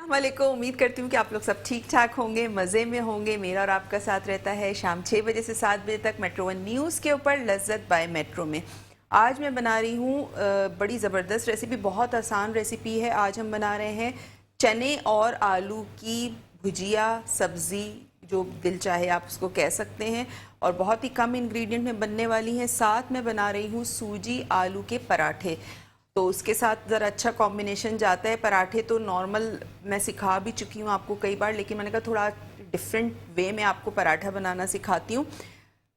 वालेकुम। उम्मीद करती हूँ कि आप लोग सब ठीक ठाक होंगे, मज़े में होंगे। मेरा और आपका साथ रहता है शाम 6 बजे से 7 बजे तक मेट्रो वन न्यूज़ के ऊपर लज्जत बाय मेट्रो में। आज मैं बना रही हूँ बड़ी ज़बरदस्त रेसिपी, बहुत आसान रेसिपी है। आज हम बना रहे हैं चने और आलू की भुजिया, सब्ज़ी, जो दिल चाहे आप उसको कह सकते हैं, और बहुत ही कम इंग्रेडिएंट में बनने वाली हैं। साथ में बना रही हूँ सूजी आलू के पराठे, तो उसके साथ ज़रा अच्छा कॉम्बिनेशन जाता है। पराठे तो नॉर्मल मैं सिखा भी चुकी हूँ आपको कई बार, लेकिन मैंने कहा थोड़ा डिफरेंट वे में आपको पराठा बनाना सिखाती हूँ।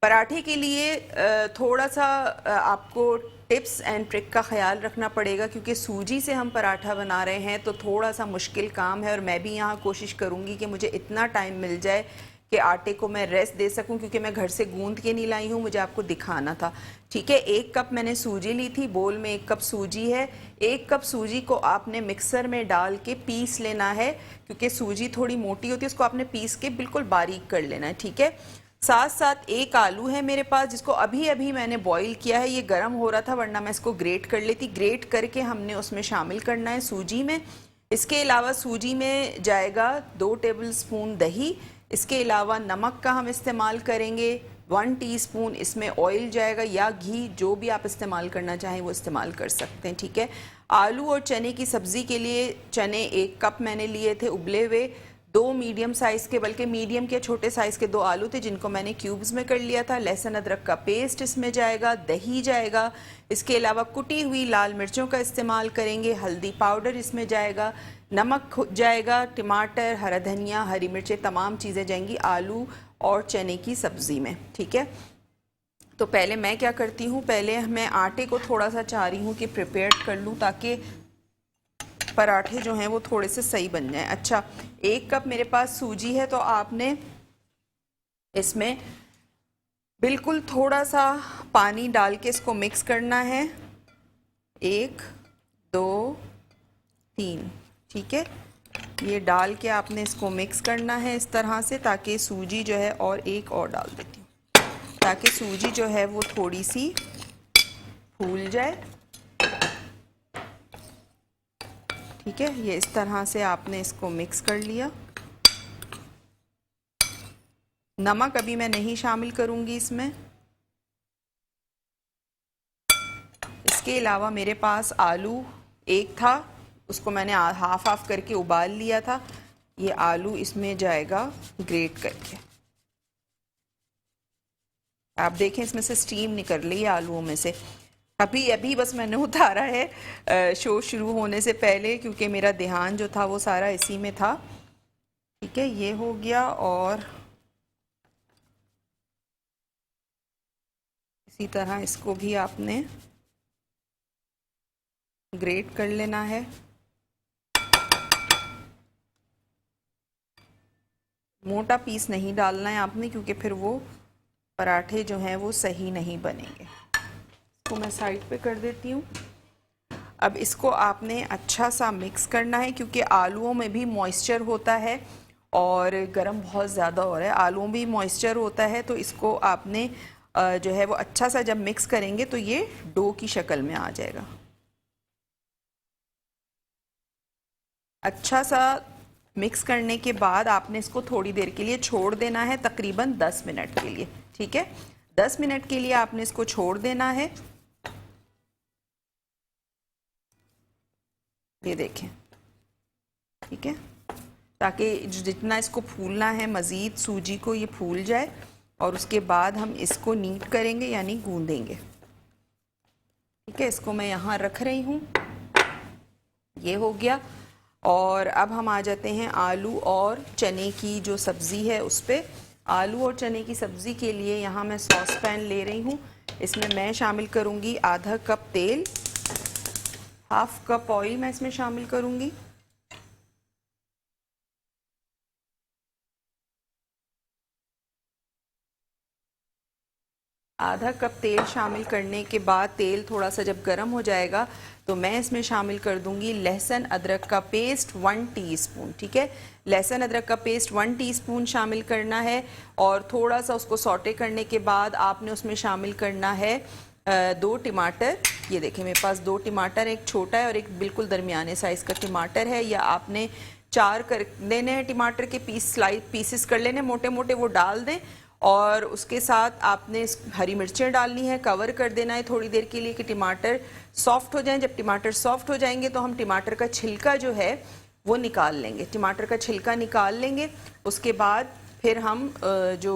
पराठे के लिए थोड़ा सा आपको टिप्स एंड ट्रिक का ख्याल रखना पड़ेगा, क्योंकि सूजी से हम पराठा बना रहे हैं तो थोड़ा सा मुश्किल काम है। और मैं भी यहाँ कोशिश करूँगी कि मुझे इतना टाइम मिल जाए कि आटे को मैं रेस्ट दे सकूं, क्योंकि मैं घर से गूंद के नहीं लाई हूँ, मुझे आपको दिखाना था। ठीक है, 1 कप मैंने सूजी ली थी, बोल में 1 कप सूजी है। 1 कप सूजी को आपने मिक्सर में डाल के पीस लेना है, क्योंकि सूजी थोड़ी मोटी होती है, उसको आपने पीस के बिल्कुल बारीक कर लेना है। ठीक है, साथ साथ 1 आलू है मेरे पास, जिसको अभी अभी मैंने बॉईल किया है। ये गर्म हो रहा था, वरना मैं इसको ग्रेट कर लेती। ग्रेट करके हमने उसमें शामिल करना है सूजी में। इसके अलावा सूजी में जाएगा 2 टेबल स्पून दही। इसके अलावा नमक का हम इस्तेमाल करेंगे 1 टीस्पून। इसमें ऑयल जाएगा या घी, जो भी आप इस्तेमाल करना चाहें वो इस्तेमाल कर सकते हैं। ठीक है, आलू और चने की सब्ज़ी के लिए चने 1 कप मैंने लिए थे उबले हुए। 2 मीडियम साइज़ के, बल्कि मीडियम के छोटे साइज़ के 2 आलू थे, जिनको मैंने क्यूब्स में कर लिया था। लहसुन अदरक का पेस्ट इसमें जाएगा, दही जाएगा। इसके अलावा कुटी हुई लाल मिर्चों का इस्तेमाल करेंगे, हल्दी पाउडर इसमें जाएगा, नमक जाएगा, टमाटर, हरा धनिया, हरी मिर्चें, तमाम चीज़ें जाएंगी आलू और चने की सब्ज़ी में। ठीक है, तो पहले मैं क्या करती हूँ, पहले मैं आटे को थोड़ा सा चाह रही हूँ कि प्रिपेयर कर लूँ, ताकि पराठे जो हैं वो थोड़े से सही बन जाएं। अच्छा, 1 कप मेरे पास सूजी है, तो आपने इसमें बिल्कुल थोड़ा सा पानी डाल के इसको मिक्स करना है। 1 2 3, ठीक है, ये डाल के आपने इसको मिक्स करना है इस तरह से, ताकि सूजी जो है, और एक और डाल देती हूँ, ताकि सूजी जो है वो थोड़ी सी फूल जाए। ठीक है, ये इस तरह से आपने इसको मिक्स कर लिया। नमक अभी मैं नहीं शामिल करूँगी इसमें। इसके अलावा मेरे पास आलू 1 था, उसको मैंने हाफ हाफ करके उबाल लिया था। ये आलू इसमें जाएगा ग्रेट करके। आप देखें इसमें से स्टीम निकल रही है आलूओं में से। अभी अभी बस मैंने उतारा है शो शुरू होने से पहले, क्योंकि मेरा ध्यान जो था वो सारा इसी में था। ठीक है, ये हो गया। और इसी तरह इसको भी आपने ग्रेट कर लेना है। मोटा पीस नहीं डालना है आपने, क्योंकि फिर वो पराठे जो हैं वो सही नहीं बनेंगे। इसको मैं साइड पे कर देती हूँ। अब इसको आपने अच्छा सा मिक्स करना है, क्योंकि आलूओं में भी मॉइस्चर होता है और गर्म बहुत ज़्यादा हो रहा है, आलूओं में भी मॉइस्चर होता है। तो इसको आपने जो है वो अच्छा सा जब मिक्स करेंगे तो ये डो की शक्ल में आ जाएगा। अच्छा सा मिक्स करने के बाद आपने इसको थोड़ी देर के लिए छोड़ देना है, तकरीबन 10 मिनट के लिए। ठीक है, 10 मिनट के लिए आपने इसको छोड़ देना है। ये देखें, ठीक है, ताकि जितना इसको फूलना है मज़ीद सूजी को ये फूल जाए, और उसके बाद हम इसको नीट करेंगे, यानी गूंदेंगे। ठीक है, इसको मैं यहाँ रख रही हूँ, ये हो गया। और अब हम आ जाते हैं आलू और चने की जो सब्ज़ी है उस पर। आलू और चने की सब्ज़ी के लिए यहाँ मैं सॉस पैन ले रही हूँ। इसमें मैं शामिल करूँगी आधा कप तेल, हाफ कप ऑयल मैं इसमें शामिल करूँगी। आधा कप तेल शामिल करने के बाद तेल थोड़ा सा जब गर्म हो जाएगा तो मैं इसमें शामिल कर दूंगी लहसुन अदरक का पेस्ट 1 टीस्पून। ठीक है, लहसुन अदरक का पेस्ट 1 टीस्पून शामिल करना है, और थोड़ा सा उसको सौटे करने के बाद आपने उसमें शामिल करना है 2 टमाटर। ये देखें मेरे पास 2 टमाटर, एक छोटा है और एक बिल्कुल दरमियाने साइज़ का टमाटर है, या आपने 4 कर देने हैं टमाटर के पीसेस कर लेने मोटे मोटे, वो डाल दें। और उसके साथ आपने हरी मिर्चें डालनी है, कवर कर देना है थोड़ी देर के लिए कि टमाटर सॉफ्ट हो जाएं। जब टमाटर सॉफ्ट हो जाएंगे तो हम टमाटर का छिलका जो है वो निकाल लेंगे, टमाटर का छिलका निकाल लेंगे। उसके बाद फिर हम जो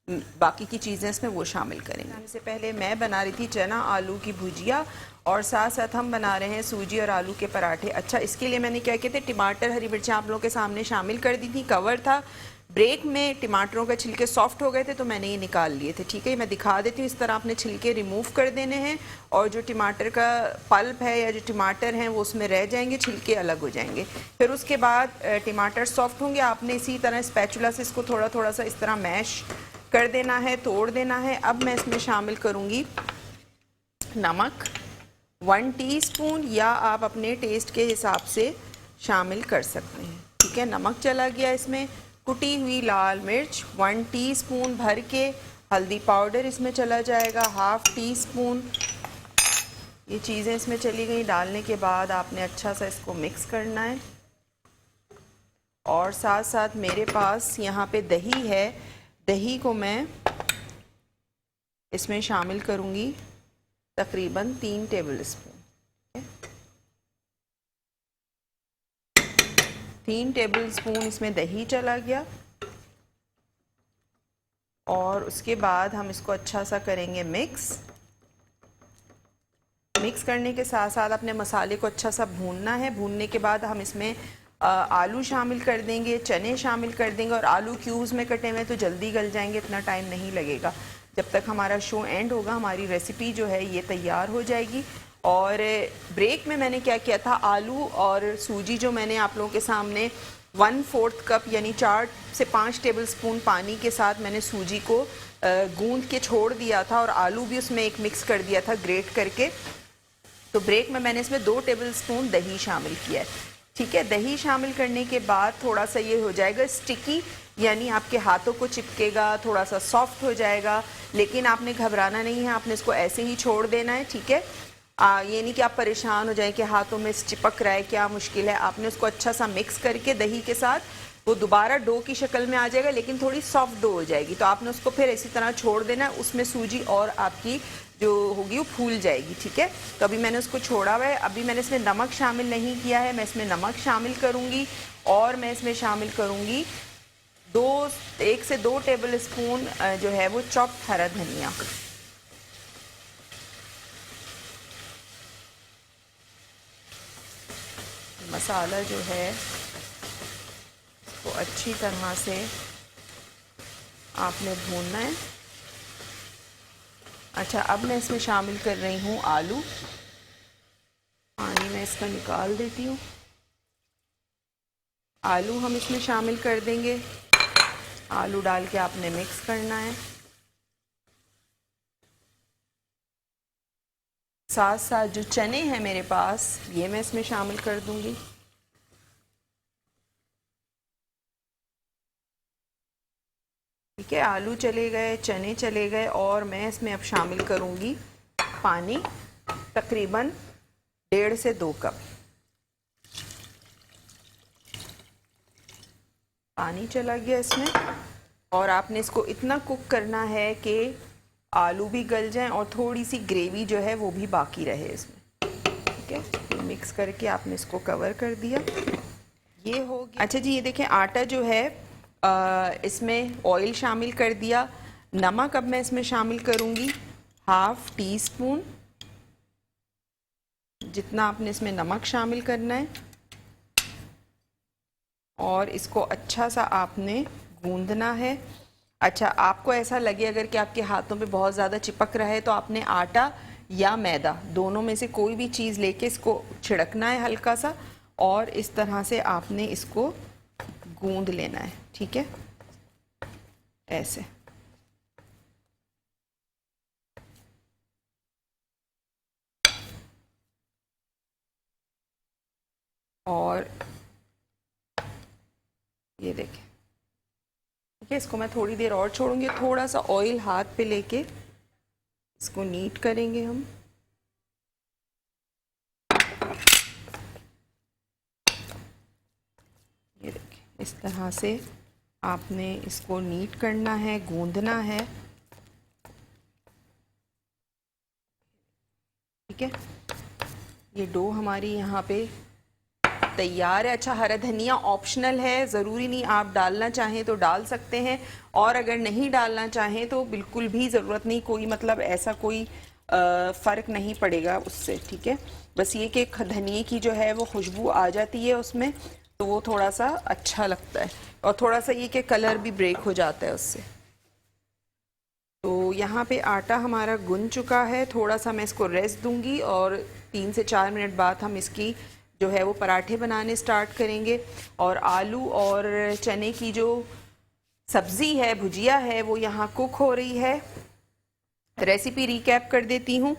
बाकी की चीज़ें इसमें वो शामिल करेंगे। इससे पहले मैं बना रही थी चना आलू की भुजिया और साथ साथ हम बना रहे हैं सूजी और आलू के पराठे। अच्छा, इसके लिए मैंने क्या किया था, टमाटर हरी मिर्चें आप लोगों के सामने शामिल कर दी थी, कवर था। ब्रेक में टमाटरों के छिलके सॉफ्ट हो गए थे तो मैंने ये निकाल लिए थे। ठीक है, मैं दिखा देती हूँ। इस तरह आपने छिलके रिमूव कर देने हैं और जो टमाटर का पल्प है या जो टमाटर हैं वो उसमें रह जाएंगे, छिलके अलग हो जाएंगे। फिर उसके बाद टमाटर सॉफ्ट होंगे, आपने इसी तरह स्पैचुला से इसको थोड़ा थोड़ा सा इस तरह मैश कर देना है, तोड़ देना है। अब मैं इसमें शामिल करूँगी नमक 1 टीस्पून, या आप अपने टेस्ट के हिसाब से शामिल कर सकते हैं। ठीक है, नमक चला गया इसमें। कुटी हुई लाल मिर्च 1 टीस्पून भर के, हल्दी पाउडर इसमें चला जाएगा 1/2 टीस्पून। ये चीज़ें इसमें चली गई। डालने के बाद आपने अच्छा सा इसको मिक्स करना है। और साथ साथ मेरे पास यहाँ पे दही है, दही को मैं इसमें शामिल करूँगी तकरीबन 3 टेबल स्पून। 3 टेबल स्पून इसमें दही चला गया। और उसके बाद हम इसको अच्छा सा करेंगे मिक्स करने के साथ साथ अपने मसाले को अच्छा सा भूनना है। भूनने के बाद हम इसमें आलू शामिल कर देंगे, चने शामिल कर देंगे। और आलू क्यूब्स में कटे हुए तो जल्दी गल जाएंगे, इतना टाइम नहीं लगेगा। जब तक हमारा शो एंड होगा हमारी रेसिपी जो है ये तैयार हो जाएगी। और ब्रेक में मैंने क्या किया था, आलू और सूजी जो मैंने आप लोगों के सामने 1/4 कप यानी 4 से 5 टेबल स्पून पानी के साथ मैंने सूजी को गूंद के छोड़ दिया था और आलू भी उसमें एक मिक्स कर दिया था ग्रेट करके। तो ब्रेक में मैंने इसमें 2 टेबल स्पून दही शामिल किया है। ठीक है, दही शामिल करने के बाद थोड़ा सा ये हो जाएगा स्टिकी, यानी आपके हाथों को चिपकेगा, थोड़ा सा सॉफ्ट हो जाएगा। लेकिन आपने घबराना नहीं है, आपने इसको ऐसे ही छोड़ देना है। ठीक है, ये नहीं कि आप परेशान हो जाएं कि हाथों में चिपक रहा है, क्या मुश्किल है। आपने उसको अच्छा सा मिक्स करके दही के साथ वो दोबारा डो की शक्ल में आ जाएगा, लेकिन थोड़ी सॉफ्ट डो हो जाएगी। तो आपने उसको फिर इसी तरह छोड़ देना है। उसमें सूजी और आपकी जो होगी वो फूल जाएगी। ठीक है, तो अभी मैंने उसको छोड़ा हुआ है। अभी मैंने इसमें नमक शामिल नहीं किया है, मैं इसमें नमक शामिल करूँगी। और मैं इसमें शामिल करूँगी 1 से 2 टेबल स्पून जो है वो चॉप्ड हरा धनिया। मसाला जो है वो अच्छी तरह से आपने भूनना है। अच्छा, अब मैं इसमें शामिल कर रही हूँ आलू। पानी मैं इसका निकाल देती हूँ। आलू हम इसमें शामिल कर देंगे। आलू डाल के आपने मिक्स करना है। साथ साथ जो चने हैं मेरे पास ये मैं इसमें शामिल कर दूंगी। ठीक है, आलू चले गए, चने चले गए और मैं इसमें अब शामिल करूंगी पानी, तकरीबन 1.5 से 2 कप पानी चला गया इसमें। और आपने इसको इतना कुक करना है कि आलू भी गल जाएं और थोड़ी सी ग्रेवी जो है वो भी बाकी रहे इसमें। ठीक है, तो मिक्स करके आपने इसको कवर कर दिया। ये हो गया। अच्छा जी, ये देखें आटा जो है इसमें ऑयल शामिल कर दिया। नमक अब मैं इसमें शामिल करूँगी 1/2 टीस्पून, जितना आपने इसमें नमक शामिल करना है। और इसको अच्छा सा आपने गूंदना है। अच्छा, आपको ऐसा लगे अगर कि आपके हाथों पे बहुत ज़्यादा चिपक रहा है तो आपने आटा या मैदा दोनों में से कोई भी चीज़ लेके इसको छिड़कना है हल्का सा, और इस तरह से आपने इसको गूंद लेना है। ठीक है, ऐसे। और ये देखें। ठीक है, इसको मैं थोड़ी देर और छोड़ूंगी। थोड़ा सा ऑयल हाथ पे लेके इसको नीट करेंगे हम। ये देखिए, इस तरह से आपने इसको नीट करना है, गूंदना है। ठीक है, ये डो हमारी यहाँ पे तैयार है। अच्छा, हरा धनिया ऑप्शनल है, ज़रूरी नहीं, आप डालना चाहें तो डाल सकते हैं, और अगर नहीं डालना चाहें तो बिल्कुल भी ज़रूरत नहीं, कोई मतलब ऐसा कोई फ़र्क नहीं पड़ेगा उससे। ठीक है, बस ये कि धनिए की जो है वो खुशबू आ जाती है उसमें, तो वो थोड़ा सा अच्छा लगता है, और थोड़ा सा ये कि कलर भी ब्रेक हो जाता है उससे। तो यहाँ पे आटा हमारा गुन चुका है, थोड़ा सा मैं इसको रेस्ट दूंगी, और 3 से 4 मिनट बाद हम इसकी जो है वो पराठे बनाने स्टार्ट करेंगे। और आलू और चने की जो सब्ज़ी है, भुजिया है, वो यहाँ कुक हो रही है। रेसिपी रिकैप कर देती हूँ।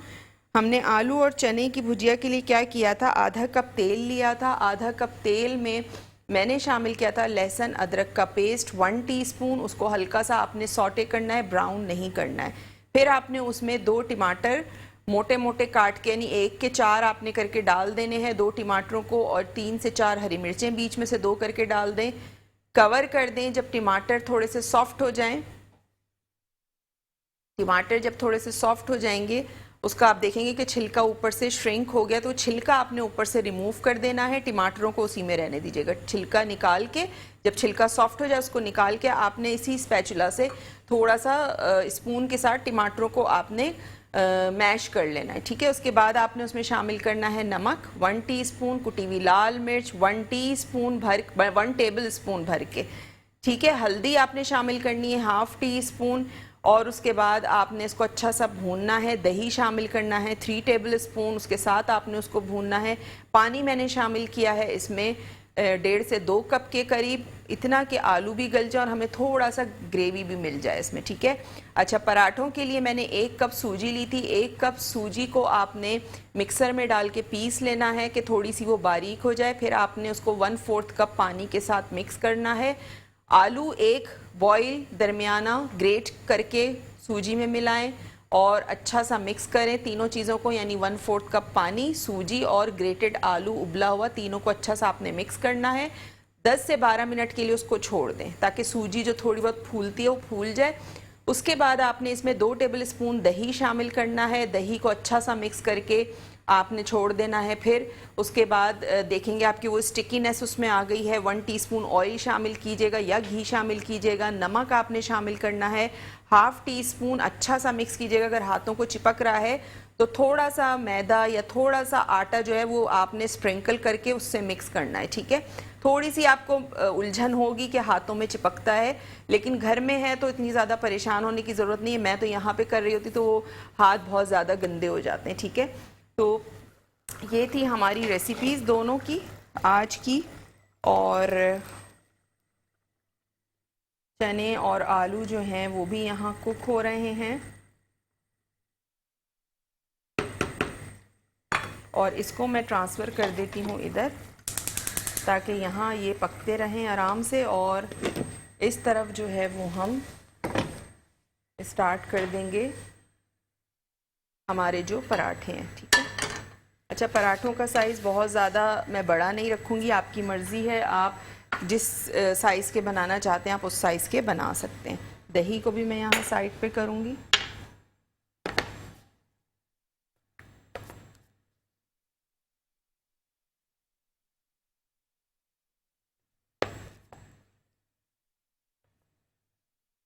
हमने आलू और चने की भुजिया के लिए क्या किया था, आधा कप तेल लिया था। आधा कप तेल में मैंने शामिल किया था लहसुन अदरक का पेस्ट 1 टीस्पून। उसको हल्का सा आपने सौटे करना है, ब्राउन नहीं करना है। फिर आपने उसमें 2 टमाटर मोटे मोटे काट के, यानी 1 के 4 आपने करके डाल देने हैं 2 टमाटरों को, और 3 से 4 हरी मिर्चें बीच में से 2 करके डाल दें। कवर कर दें। जब टमाटर थोड़े से सॉफ्ट हो जाएं, टमाटर जब थोड़े से सॉफ्ट हो जाएंगे, उसका आप देखेंगे कि छिलका ऊपर से श्रिंक हो गया, तो छिलका आपने ऊपर से रिमूव कर देना है। टमाटरों को उसी में रहने दीजिएगा। छिलका निकाल के, जब छिलका सॉफ्ट हो जाए उसको निकाल के आपने इसी स्पैचुला से थोड़ा सा स्पून के साथ टमाटरों को आपने मैश कर लेना है। ठीक है, उसके बाद आपने उसमें शामिल करना है नमक 1 टीस्पून, कुटी हुई लाल मिर्च 1 टीस्पून भर, 1 टेबल स्पून भर के। ठीक है, हल्दी आपने शामिल करनी है 1/2 टीस्पून, और उसके बाद आपने इसको अच्छा सा भूनना है। दही शामिल करना है 3 टेबल स्पून, उसके साथ आपने उसको भूनना है। पानी मैंने शामिल किया है इसमें 1.5 से 2 कप के करीब, इतना कि आलू भी गल जाए और हमें थोड़ा सा ग्रेवी भी मिल जाए इसमें। ठीक है, अच्छा, पराठों के लिए मैंने 1 कप सूजी ली थी। 1 कप सूजी को आपने मिक्सर में डाल के पीस लेना है कि थोड़ी सी वो बारीक हो जाए। फिर आपने उसको 1/4 कप पानी के साथ मिक्स करना है। आलू 1 बॉयल दरमियाना ग्रेट करके सूजी में मिलाएं और अच्छा सा मिक्स करें तीनों चीज़ों को, यानी 1/4 कप पानी, सूजी और ग्रेटेड आलू उबला हुआ, तीनों को अच्छा सा आपने मिक्स करना है। 10 से 12 मिनट के लिए उसको छोड़ दें ताकि सूजी जो थोड़ी बहुत फूलती है वो फूल जाए। उसके बाद आपने इसमें 2 टेबल स्पून दही शामिल करना है। दही को अच्छा सा मिक्स करके आपने छोड़ देना है। फिर उसके बाद देखेंगे आपकी वो स्टिकीनेस उसमें आ गई है। 1 टीस्पून ऑयल शामिल कीजिएगा या घी शामिल कीजिएगा। नमक आपने शामिल करना है 1/2 टीस्पून, अच्छा सा मिक्स कीजिएगा। अगर हाथों को चिपक रहा है तो थोड़ा सा मैदा या थोड़ा सा आटा जो है वो आपने स्प्रिंकल करके उससे मिक्स करना है। ठीक है, थोड़ी सी आपको उलझन होगी कि हाथों में चिपकता है, लेकिन घर में है तो इतनी ज़्यादा परेशान होने की ज़रूरत नहीं है। मैं तो यहाँ पे कर रही होती तो वो हाथ बहुत ज़्यादा गंदे हो जाते हैं। ठीक है, तो ये थी हमारी रेसिपीज़ दोनों की आज की, और चने और आलू जो हैं वो भी यहाँ कुक हो रहे हैं, और इसको मैं ट्रांसफ़र कर देती हूँ इधर ताकि यहाँ ये पकते रहें आराम से। और इस तरफ जो है वो हम स्टार्ट कर देंगे हमारे जो पराठे हैं। ठीक है, अच्छा, पराठों का साइज़ बहुत ज़्यादा मैं बड़ा नहीं रखूँगी, आपकी मर्ज़ी है, आप जिस साइज़ के बनाना चाहते हैं आप उस साइज़ के बना सकते हैं। दही को भी मैं यहाँ साइड पे करूँगी।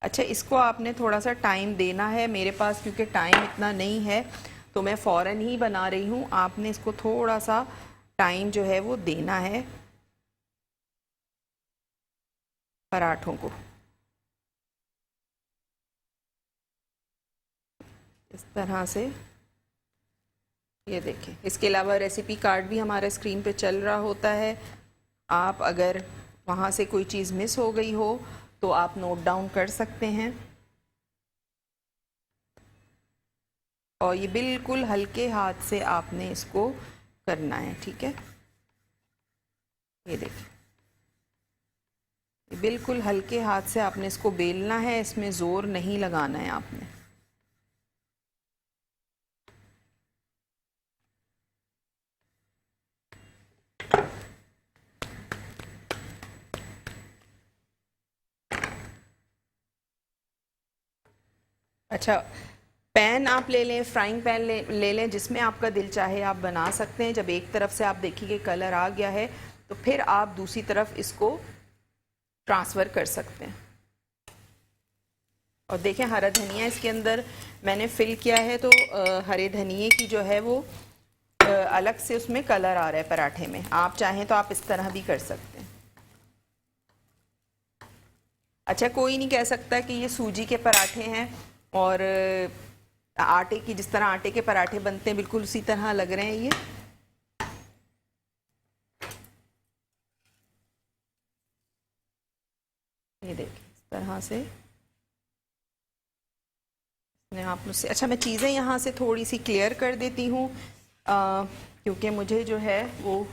अच्छा, इसको आपने थोड़ा सा टाइम देना है। मेरे पास क्योंकि टाइम इतना नहीं है तो मैं फ़ौरन ही बना रही हूँ। आपने इसको थोड़ा सा टाइम जो है वो देना है पराठों को, इस तरह से। ये देखें, इसके अलावा रेसिपी कार्ड भी हमारे स्क्रीन पे चल रहा होता है। आप अगर वहाँ से कोई चीज़ मिस हो गई हो तो आप नोट डाउन कर सकते हैं। और ये बिल्कुल हल्के हाथ से आपने इसको करना है। ठीक है, ये देखिए, ये बिल्कुल हल्के हाथ से आपने इसको बेलना है, इसमें ज़ोर नहीं लगाना है आपने। अच्छा, पैन आप ले लें, फ्राइंग पैन ले लें, जिसमें आपका दिल चाहे आप बना सकते हैं। जब एक तरफ से आप देखिए कलर आ गया है तो फिर आप दूसरी तरफ इसको ट्रांसफ़र कर सकते हैं। और देखें हरा धनिया इसके अंदर मैंने फिल किया है, तो हरे धनिए की जो है वो अलग से उसमें कलर आ रहा है पराठे में। आप चाहें तो आप इस तरह भी कर सकते हैं। अच्छा, कोई नहीं कह सकता कि ये सूजी के पराठे हैं और आटे की, जिस तरह आटे के पराठे बनते हैं बिल्कुल उसी तरह लग रहे हैं ये। ये देखिए इस तरह से आप मुझसे। अच्छा, मैं चीज़ें यहाँ से थोड़ी सी क्लियर कर देती हूँ, क्योंकि मुझे जो है वो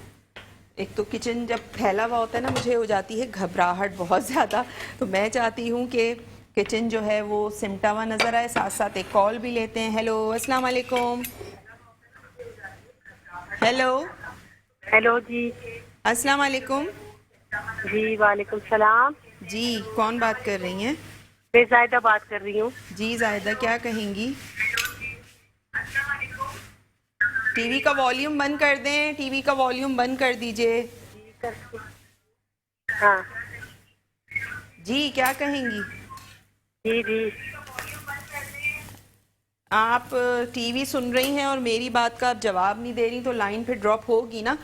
एक तो किचन जब फैला हुआ होता है ना, मुझे हो जाती है घबराहट बहुत ज़्यादा। तो मैं चाहती हूँ कि किचन जो है वो सिमटा हुआ नज़र आए। साथ साथ एक कॉल भी लेते हैं। हेलो, अस्सलाम वालेकुम। हेलो। हेलो जी। अस्सलाम वालेकुम। जी वालेकुम सलाम। जी, कौन बात कर रही हैं? मैं जायदा बात कर रही हूँ। जी जायदा, क्या कहेंगी? टीवी का वॉल्यूम बंद कर दें, टीवी का वॉल्यूम बंद कर दीजिए। हाँ जी, क्या कहेंगी? जी जी। आप टीवी सुन रही हैं और मेरी बात का आप जवाब नहीं दे रही, तो लाइन फिर ड्रॉप होगी ना।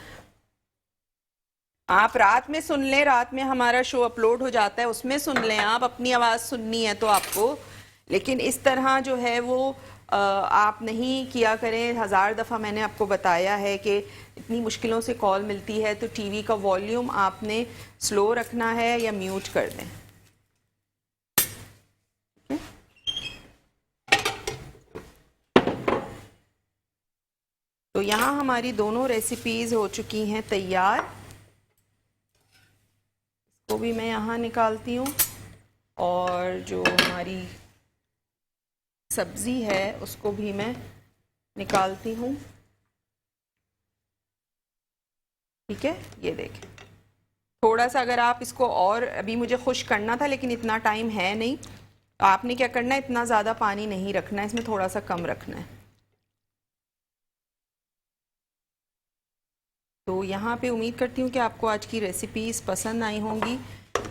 आप रात में सुन लें, रात में हमारा शो अपलोड हो जाता है, उसमें सुन लें। आप अपनी आवाज़ सुननी है तो आपको, लेकिन इस तरह जो है वो आप नहीं किया करें। हज़ार दफ़ा मैंने आपको बताया है कि इतनी मुश्किलों से कॉल मिलती है, तो टीवी का वॉल्यूम आपने स्लो रखना है या म्यूट कर दें। तो यहाँ हमारी दोनों रेसिपीज़ हो चुकी हैं तैयार। इसको भी मैं यहाँ निकालती हूँ, और जो हमारी सब्ज़ी है उसको भी मैं निकालती हूँ। ठीक है, ये देखें। थोड़ा सा अगर आप इसको, और अभी मुझे खुश करना था लेकिन इतना टाइम है नहीं, तो आपने क्या करना है, इतना ज़्यादा पानी नहीं रखना है, इसमें थोड़ा सा कम रखना है। तो यहाँ पे उम्मीद करती हूँ कि आपको आज की रेसिपीज़ पसंद आई होंगी।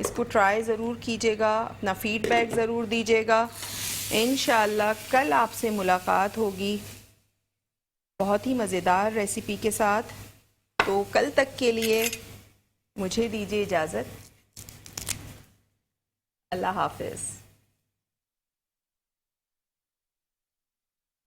इसको ट्राई ज़रूर कीजिएगा, अपना फीडबैक ज़रूर दीजिएगा। इंशाअल्लाह कल आपसे मुलाकात होगी बहुत ही मज़ेदार रेसिपी के साथ। तो कल तक के लिए मुझे दीजिए इजाज़त। अल्लाह हाफ़िज़।